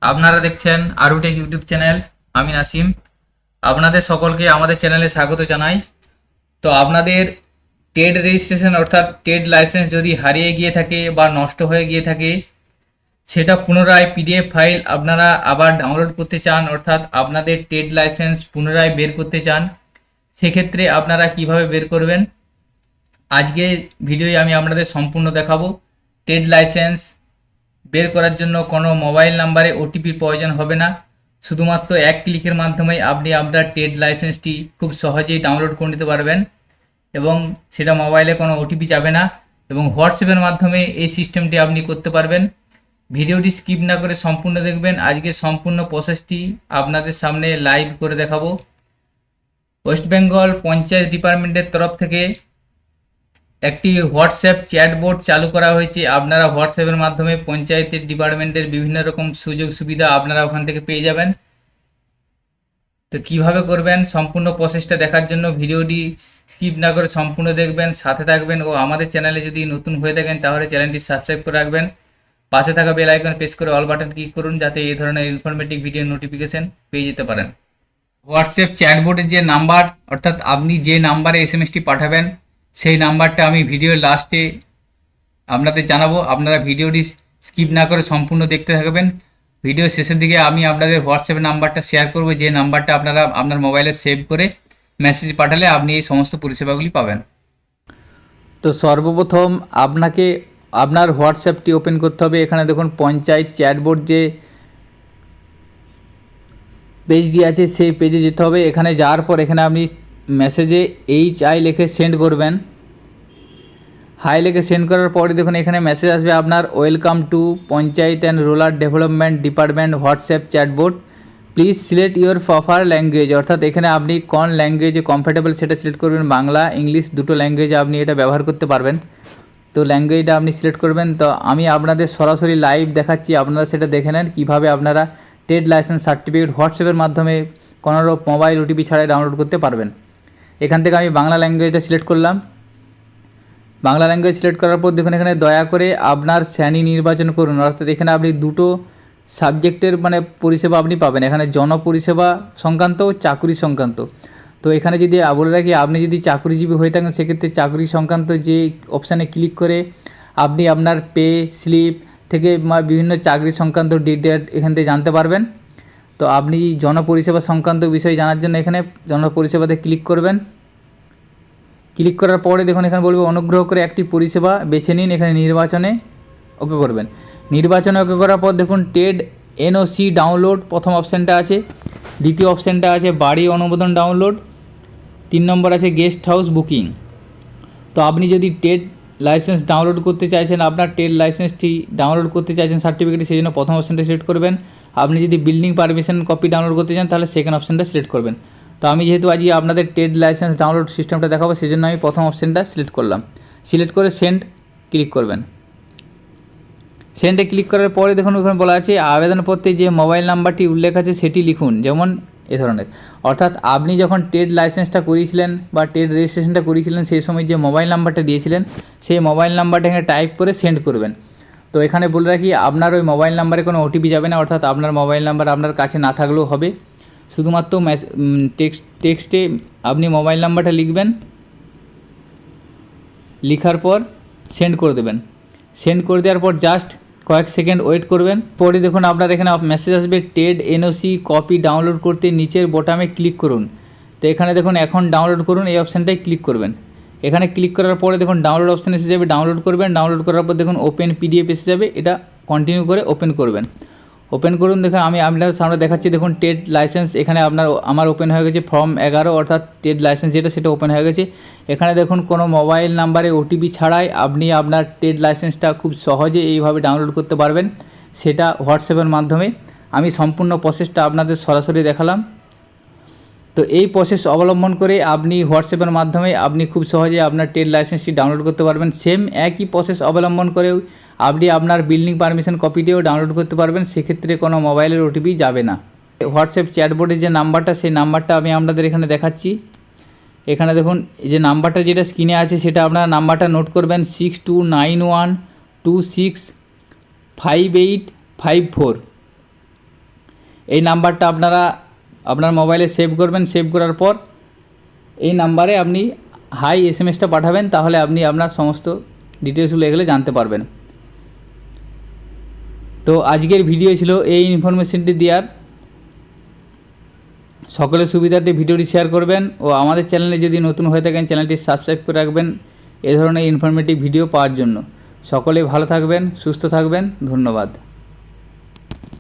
আপনারা দেখছেন আরুটেক YouTube channel. আমি নাসিম। আপনাদের সকলকে আমাদের চ্যানেলে স্বাগত জানাই। তো আপনাদের ট্রেড রেজিস্ট্রেশন অর্থাৎ ট্রেড লাইসেন্স যদি হারিয়ে গিয়ে থাকে বা নষ্ট হয়ে গিয়ে থাকে, সেটা পুনরায় পিডিএফ ফাইল আপনারা আবার ডাউনলোড করতে চান, অর্থাৎ আপনাদের ট্রেড লাইসেন্স পুনরায় বের করতে চান, সেক্ষেত্রে আপনারা কিভাবে বের করবেন আজকে ভিডিওয়ে আমি আপনাদের সম্পূর্ণ দেখাবো। ট্রেড লাইসেন্স বের করার জন্য কোনো মোবাইল নাম্বারে ওটিপির প্রয়োজন হবে না। শুধুমাত্র এক ক্লিকের মাধ্যমেই আপনি আপনার ট্রেড লাইসেন্সটি খুব সহজেই ডাউনলোড করে নিতে পারবেন এবং সেটা মোবাইলে কোনো ওটিপি যাবে না এবং হোয়াটসঅ্যাপের মাধ্যমে এই সিস্টেমটি আপনি করতে পারবেন। ভিডিওটি স্কিপ না করে সম্পূর্ণ দেখবেন। আজকে সম্পূর্ণ প্রসেসটি আপনাদের সামনে লাইভ করে দেখাবো। ওয়েস্ট বেঙ্গল পঞ্চায়েত ডিপার্টমেন্টের তরফ থেকে একটি হোয়াটসঅ্যাপ চ্যাটবোর্ড চালু করা হয়েছে। আপনারা হোয়াটসঅ্যাপের মাধ্যমে পঞ্চায়েতের ডিপার্টমেন্টের বিভিন্ন রকম সুযোগ সুবিধা আপনারা ওখান থেকে পেয়ে যাবেন। তো কিভাবে করবেন সম্পূর্ণ প্রসেসটা দেখার জন্য ভিডিওটি স্কিপ না করে সম্পূর্ণ দেখবেন, সাথে থাকবেন ও আমাদের চ্যানেলে যদি নতুন হয়ে থাকেন তাহলে চ্যানেলটি সাবস্ক্রাইব করে রাখবেন। পাশে থাকা বেল আইকন প্রেস করে অল বাটন ক্লিক করুন যাতে এই ধরনের ইনফরমেটিভ ভিডিও নোটিফিকেশন পেয়ে যেতে পারেন। হোয়াটসঅ্যাপ চ্যাটবোর্ডের যে নাম্বার, অর্থাৎ আপনি যে নাম্বারে এসএমএসটি পাঠাবেন সেই নাম্বারটা আমি ভিডিওর লাস্টে আপনাদের জানাবো। আপনারা ভিডিওটি স্কিপ না করে সম্পূর্ণ দেখতে থাকবেন। ভিডিও শেষের দিকে আমি আপনাদের হোয়াটসঅ্যাপের নাম্বারটা শেয়ার করব, যে নাম্বারটা আপনারা আপনার মোবাইলে সেভ করে মেসেজ পাঠালে আপনি এই সমস্ত পরিষেবাগুলি পাবেন। তো সর্বপ্রথম আপনাকে আপনার হোয়াটসঅ্যাপটি ওপেন করতে হবে। এখানে দেখুন পঞ্চায়েত চ্যাটবোর্ড যে পেজটি আছে সেই পেজে যেতে হবে। এখানে যাওয়ার পর এখানে আপনি মেসেজে HI লিখে সেন্ড করবেন। হাই লিখে সেন্ড করার পরে দেখুন এখানে মেসেজ আসবে আপনার, welcome to panchayat and rural development department WhatsApp chatboard, please select your proper language. অর্থাৎ এখানে আপনি কোন ল্যাঙ্গুয়েজে কমফর্টেবল সেটা সিলেক্ট করবেন। বাংলা, ইংলিশ দুটো ল্যাঙ্গুয়েজে আপনি এটা ব্যবহার করতে পারবেন। তো ল্যাঙ্গুয়েজটা আপনি সিলেক্ট করবেন। তো আমি আপনাদের সরাসরি লাইভ দেখাচ্ছি, আপনারা সেটা দেখে নেন কীভাবে আপনারা ট্রেড লাইসেন্স সার্টিফিকেট হোয়াটসঅ্যাপের মাধ্যমে কোনো মোবাইল ওটিপি ছাড়াই ডাউনলোড করতে পারবেন। এখান থেকে আমি বাংলা ল্যাঙ্গুয়েজটা সিলেক্ট করলাম। বাংলা ল্যাঙ্গুয়েজ সিলেক্ট করার পর দেখুন এখানে দয়া করে আপনার শ্রেণী নির্বাচন করুন। অর্থাৎ এখানে আপনি দুটো সাবজেক্টের পরিষেবা আপনি পাবেন, এখানে জনপরিষেবা সংক্রান্ত ও চাকুরি সংক্রান্ত। তো এখানে যদি বলে রাখি, আপনি যদি চাকুরিজীবী হয়ে থাকেন সেক্ষেত্রে চাকুরি সংক্রান্ত যে অপশানে ক্লিক করে আপনি আপনার পে স্লিপ থেকে বিভিন্ন চাকরি সংক্রান্ত ডিটেল এখান থেকে জানতে পারবেন। তো আপনি জনপরিষেবা সংক্রান্ত বিষয় জানার জন্য এখানে জনপরিষেবাতে ক্লিক করবেন। ক্লিক করার পরে দেখুন এখানে বলবে অনুগ্রহ করে একটি পরিষেবা বেছে নিন। এখানে নির্বাচনে ওকে করবেন। নির্বাচনে ওকে করার পর দেখুন ট্রেড NOC ডাউনলোড প্রথম অপশানটা আছে, দ্বিতীয় অপশানটা আছে বাড়ি অনুমোদন ডাউনলোড, 3 নম্বর আছে গেস্ট হাউস বুকিং। তো আপনি যদি ট্রেড লাইসেন্স ডাউনলোড করতে চাইছেন, আপনার ট্রেড লাইসেন্সটি ডাউনলোড করতে চাইছেন সার্টিফিকেটটি, সেই জন্য প্রথম অপশানটা সিলেক্ট করবেন। আপনি যদি বিল্ডিং পারমিশন কপি ডাউনলোড করতে চান তাহলে সেকেন্ড অপশানটা সিলেক্ট করবেন। তো আমি যেহেতু আজকে আপনাদের ট্রেড লাইসেন্স ডাউনলোড সিস্টেমটা দেখাবো সেই জন্য আমি প্রথম অপশানটা সিলেক্ট করলাম। সিলেক্ট করে সেন্ড ক্লিক করবেন। সেন্ডে ক্লিক করার পরে দেখুন ওখানে বলা আছে আবেদনপত্রে যে মোবাইল নাম্বারটি উল্লেখ আছে সেটি লিখুন, যেমন এ ধরনের। অর্থাৎ আপনি যখন ট্রেড লাইসেন্সটা করিয়েছিলেন বা ট্রেড রেজিস্ট্রেশনটা করিয়েছিলেন সেই সময় যে মোবাইল নাম্বারটা দিয়েছিলেন সেই মোবাইল নাম্বারটা এখানে টাইপ করে সেন্ড করবেন। তো এখানে বলে রাখি আপনার ওই মোবাইল নাম্বারে কোনো ওটিপি যাবে না, অর্থাৎ আপনার মোবাইল নাম্বার আপনার কাছে না থাকলেও হবে। শুধুমাত্র টেক্সটে আপনি মোবাইল নাম্বারটা লিখবেন, লিখার পর সেন্ড করে দেবেন। সেন্ড করে দেওয়ার পর জাস্ট কয়েক সেকেন্ড ওয়েট করবেন। পরে দেখুন আপনার এখানে মেসেজ আসবে ট্রেড NOC কপি ডাউনলোড করতে নিচের বোতামে ক্লিক করুন। তো এখানে দেখুন এখন ডাউনলোড করুন, এই অপশানটায় ক্লিক করবেন। এখানে ক্লিক করার পরে দেখুন ডাউনলোড অপশান এসে যাবে, ডাউনলোড করবেন। ডাউনলোড করার পর দেখুন ওপেন PDF এসে যাবে, এটা কন্টিনিউ করে ওপেন করবেন। ওপেন করুন। দেখুন আমি আপনাদের সামনে দেখাচ্ছি, দেখুন ট্রেড লাইসেন্স এখানে আমার ওপেন হয়ে গেছে ফর্ম 11, অর্থাৎ ট্রেড লাইসেন্স যেটা সেটা ওপেন হয়ে গেছে। এখানে দেখুন কোনো মোবাইল নাম্বারে ওটিপি ছাড়াই আপনি আপনার ট্রেড লাইসেন্সটা খুব সহজে এইভাবে ডাউনলোড করতে পারবেন, সেটা হোয়াটসঅ্যাপের মাধ্যমে। আমি সম্পূর্ণ প্রসেসটা আপনাদের সরাসরি দেখালাম। তো এই প্রসেস অবলম্বন করে আপনি হোয়াটসঅ্যাপের মাধ্যমে আপনি খুব সহজে আপনার ট্রেড লাইসেন্সটি ডাউনলোড করতে পারবেন। সেম একই প্রসেস অবলম্বন করেও আপনি আপনার বিল্ডিং পারমিশন কপিটিও ডাউনলোড করতে পারবেন, সেক্ষেত্রে কোনো মোবাইলের ওটিপি যাবে না। হোয়াটসঅ্যাপ চ্যাটবোর্ডের যে নাম্বারটা সেই নাম্বারটা আমি আপনাদের এখানে দেখাচ্ছি। এখানে দেখুন এই যে নাম্বারটা যেটা স্ক্রিনে আছে সেটা আপনারা নাম্বারটা নোট করবেন, 6291265854। এই নাম্বারটা আপনারা আপনার মোবাইলে সেভ করবেন। সেভ করার পর এই নাম্বারে আপনি হাই এসএমএসটা পাঠাবেন, তাহলে আপনি আপনার সমস্ত ডিটেলসগুলো এগুলো জানতে পারবেন। তো আজকের ভিডিও ছিল এই ইনফরমেশনটি দেওয়ার। সকলের সুবিধার্থে ভিডিওটি শেয়ার করবেন ও আমাদের চ্যানেলে যদি নতুন হয়ে থাকেন চ্যানেলটি সাবস্ক্রাইব করে রাখবেন এ ধরনের ইনফরমেটিভ ভিডিও পাওয়ার জন্য। সকলে ভালো থাকবেন, সুস্থ থাকবেন, ধন্যবাদ।